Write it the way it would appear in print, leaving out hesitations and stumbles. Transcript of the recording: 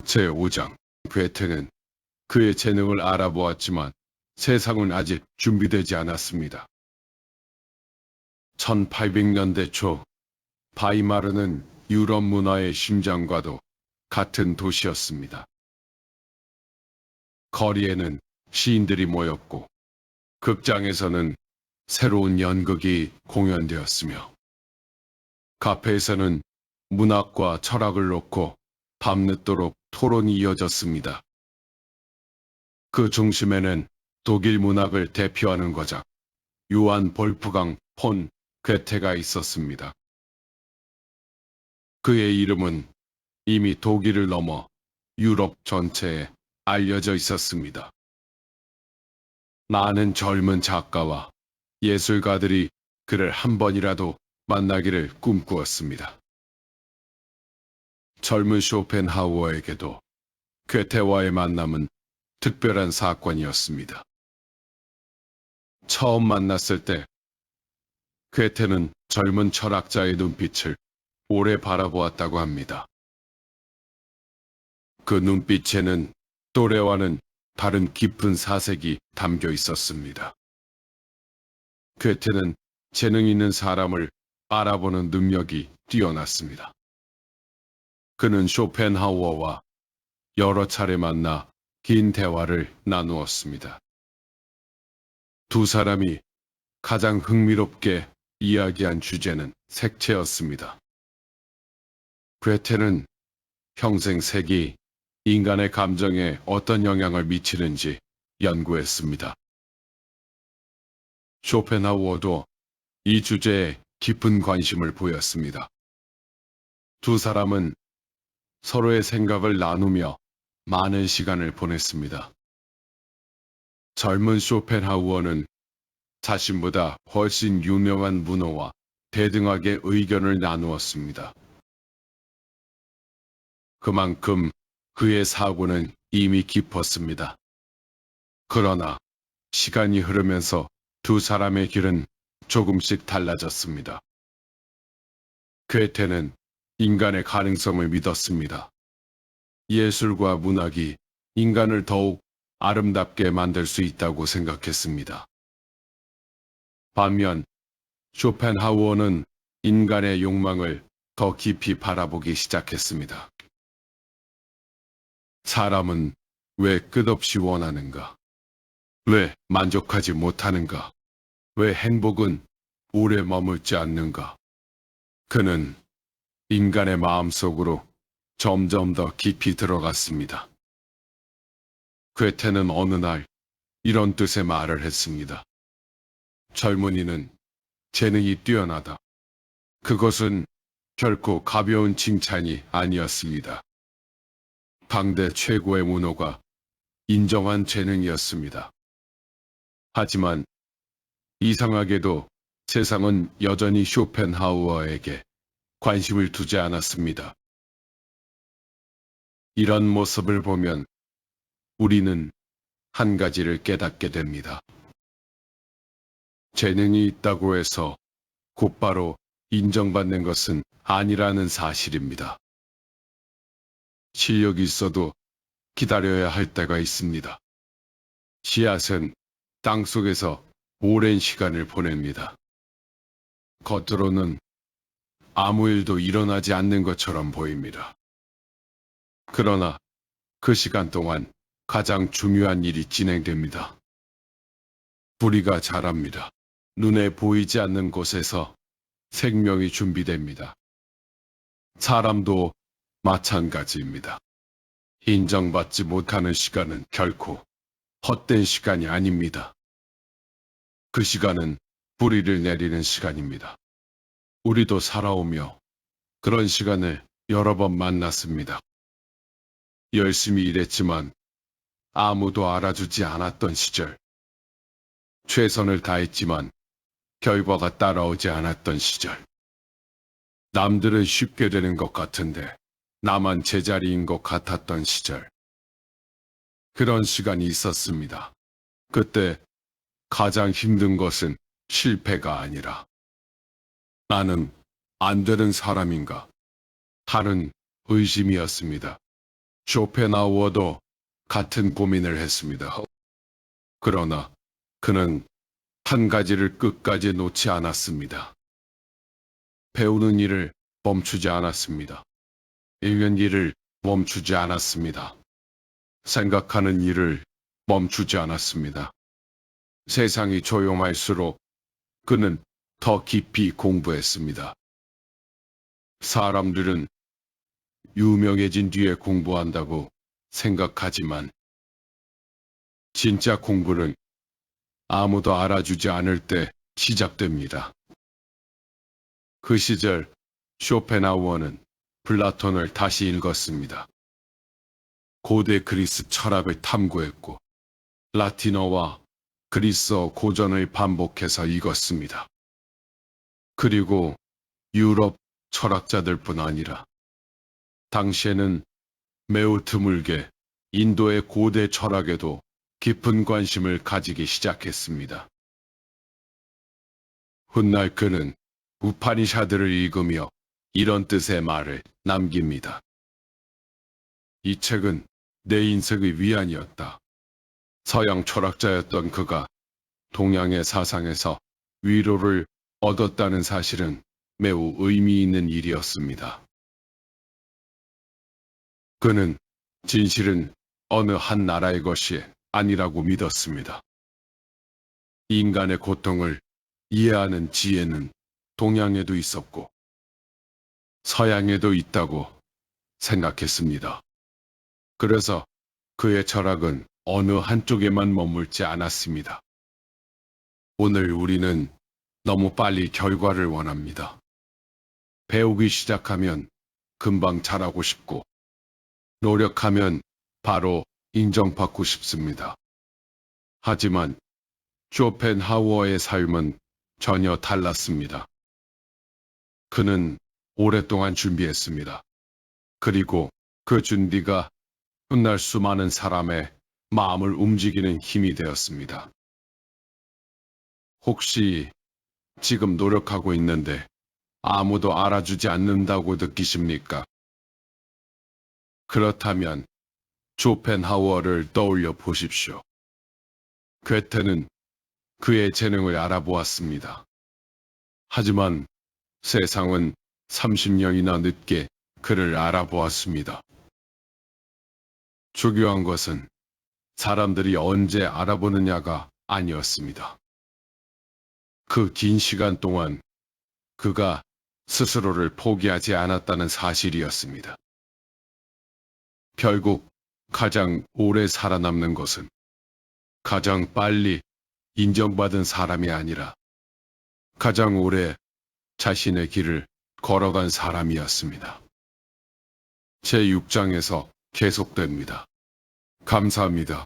제5장 괴테는 그의 재능을 알아보았지만 세상은 아직 준비되지 않았습니다. 1800년대 초 바이마르는 유럽 문화의 심장과도 같은 도시였습니다. 거리에는 시인들이 모였고 극장에서는 새로운 연극이 공연되었으며 카페에서는 문학과 철학을 놓고 밤늦도록 토론이 이어졌습니다. 그 중심에는 독일 문학을 대표하는 거장 요한 볼프강 폰 괴테가 있었습니다. 그의 이름은 이미 독일을 넘어 유럽 전체에 알려져 있었습니다. 많은 젊은 작가와 예술가들이 그를 한 번이라도 만나기를 꿈꾸었습니다. 젊은 쇼펜하우어에게도 괴테와의 만남은 특별한 사건이었습니다. 처음 만났을 때 괴테는 젊은 철학자의 눈빛을 오래 바라보았다고 합니다. 그 눈빛에는 또래와는 다른 깊은 사색이 담겨 있었습니다. 괴테는 재능 있는 사람을 알아보는 능력이 뛰어났습니다. 그는 쇼펜하우어와 여러 차례 만나 긴 대화를 나누었습니다. 두 사람이 가장 흥미롭게 이야기한 주제는 색채였습니다. 괴테는 평생 색이 인간의 감정에 어떤 영향을 미치는지 연구했습니다. 쇼펜하우어도 이 주제에 깊은 관심을 보였습니다. 두 사람은 서로의 생각을 나누며 많은 시간을 보냈습니다. 젊은 쇼펜하우어는 자신보다 훨씬 유명한 문호와 대등하게 의견을 나누었습니다. 그만큼 그의 사고는 이미 깊었습니다. 그러나 시간이 흐르면서 두 사람의 길은 조금씩 달라졌습니다. 괴테는 인간의 가능성을 믿었습니다. 예술과 문학이 인간을 더욱 아름답게 만들 수 있다고 생각했습니다. 반면 쇼펜하우어는 인간의 욕망을 더 깊이 바라보기 시작했습니다. 사람은 왜 끝없이 원하는가? 왜 만족하지 못하는가? 왜 행복은 오래 머물지 않는가? 그는 인간의 마음속으로 점점 더 깊이 들어갔습니다. 괴테는 어느 날 이런 뜻의 말을 했습니다. 젊은이는 재능이 뛰어나다. 그것은 결코 가벼운 칭찬이 아니었습니다. 당대 최고의 문호가 인정한 재능이었습니다. 하지만 이상하게도 세상은 여전히 쇼펜하우어에게 관심을 두지 않았습니다. 이런 모습을 보면 우리는 한 가지를 깨닫게 됩니다. 재능이 있다고 해서 곧바로 인정받는 것은 아니라는 사실입니다. 실력이 있어도 기다려야 할 때가 있습니다. 씨앗은 땅 속에서 오랜 시간을 보냅니다. 겉으로는 아무 일도 일어나지 않는 것처럼 보입니다. 그러나 그 시간 동안 가장 중요한 일이 진행됩니다. 뿌리가 자랍니다. 눈에 보이지 않는 곳에서 생명이 준비됩니다. 사람도 마찬가지입니다. 인정받지 못하는 시간은 결코 헛된 시간이 아닙니다. 그 시간은 뿌리를 내리는 시간입니다. 우리도 살아오며 그런 시간을 여러 번 만났습니다. 열심히 일했지만 아무도 알아주지 않았던 시절, 최선을 다했지만 결과가 따라오지 않았던 시절, 남들은 쉽게 되는 것 같은데 나만 제자리인 것 같았던 시절, 그런 시간이 있었습니다. 그때 가장 힘든 것은 실패가 아니라 나는 안 되는 사람인가 하는 의심이었습니다. 쇼펜하우어도 같은 고민을 했습니다. 그러나 그는 한 가지를 끝까지 놓지 않았습니다. 배우는 일을 멈추지 않았습니다. 읽는 일을 멈추지 않았습니다. 생각하는 일을 멈추지 않았습니다. 세상이 조용할수록 그는 더 깊이 공부했습니다. 사람들은 유명해진 뒤에 공부한다고 생각하지만 진짜 공부는 아무도 알아주지 않을 때 시작됩니다. 그 시절 쇼펜하우어는 플라톤을 다시 읽었습니다. 고대 그리스 철학을 탐구했고 라틴어와 그리스어 고전을 반복해서 읽었습니다. 그리고 유럽 철학자들뿐 아니라 당시에는 매우 드물게 인도의 고대 철학에도 깊은 관심을 가지기 시작했습니다. 훗날 그는 우파니샤드를 읽으며 이런 뜻의 말을 남깁니다. 이 책은 내 인생의 위안이었다. 서양 철학자였던 그가 동양의 사상에서 위로를 얻었다는 사실은 매우 의미 있는 일이었습니다. 그는 진실은 어느 한 나라의 것이 아니라고 믿었습니다. 인간의 고통을 이해하는 지혜는 동양에도 있었고 서양에도 있다고 생각했습니다. 그래서 그의 철학은 어느 한쪽에만 머물지 않았습니다. 오늘 우리는 너무 빨리 결과를 원합니다. 배우기 시작하면 금방 잘하고 싶고 노력하면 바로 인정받고 싶습니다. 하지만 쇼펜하우어의 삶은 전혀 달랐습니다. 그는 오랫동안 준비했습니다. 그리고 그 준비가 훗날 수많은 사람의 마음을 움직이는 힘이 되었습니다. 혹시 지금 노력하고 있는데 아무도 알아주지 않는다고 느끼십니까? 그렇다면 쇼펜하우어를 떠올려 보십시오. 괴테는 그의 재능을 알아보았습니다. 하지만 세상은 30년이나 늦게 그를 알아보았습니다. 중요한 것은 사람들이 언제 알아보느냐가 아니었습니다. 그 긴 시간 동안 그가 스스로를 포기하지 않았다는 사실이었습니다. 결국 가장 오래 살아남는 것은 가장 빨리 인정받은 사람이 아니라 가장 오래 자신의 길을 걸어간 사람이었습니다. 제6장에서 계속됩니다. 감사합니다.